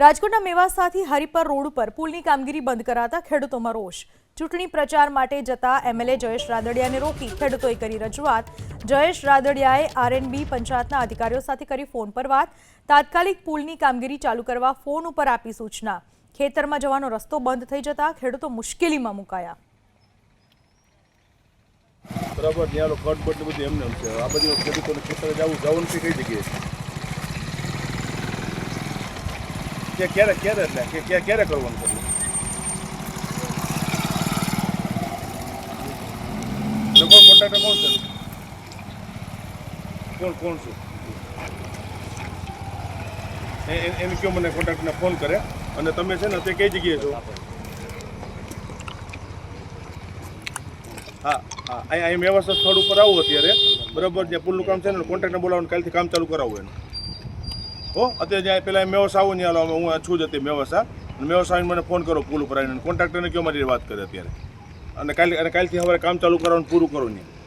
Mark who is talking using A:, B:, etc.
A: રાજકોટના મેવાસાથી હરિપર રોડ ઉપર પુલની કામગીરી બંધ કરાતા ખેડૂતોમાં રોષ। ચૂંટણી પ્રચાર માટે જતા એમએલએ જયેશ રાદડિયાને રોકી ખેડૂતોએ કરી રજૂઆત। જયેશ રાદડિયાએ આરએનબી પંચાયતના અધિકારીઓ સાથે કરી ફોન પર વાત। તાત્કાલિક પુલની કામગીરી ચાલુ કરવા ફોન ઉપર આપી સૂચના। ખેતરમાં જવાનો રસ્તો બંધ થઈ જતા ખેડૂતો મુશ્કેલીમાં મુકાયા।
B: બરાબર, ત્યાં ખડ બટ બધું એમને એમ છે। આ બધી ખેડૂતોને ખેતરે જવું નથી કઈ જગ્યાએ કે ક્યારે કરવાનું કરવું કોણ કોન્ટ્રાક્ટર કોણ છે કોણ છે એને કયો મને કોન્ટ્રાક્ટરને ફોન કરે અને તમે છે ને તે કઈ જગ્યાએ છો? હા અહીં વ્યવસ્થા સ્થળ ઉપર આવું અત્યારે બરાબર, જે પુલનું કામ છે ને કોન્ટ્રાક્ટને બોલાવવાનું કાલથી કામ ચાલુ કરાવવું એનું। હો અત્યારે જ્યાં પહેલાં મેવાસા આવું નહીં, હાલો હું છું જ હતી મેવાસા, અને મેવાસા આવીને મને ફોન કરો પુલ ઉપર આવીને કોન્ટ્રાક્ટરને કયો મારી વાત કરે અત્યારે, અને કાલથી હવે કામ ચાલુ કરવાનું પૂરું કરો નહીં।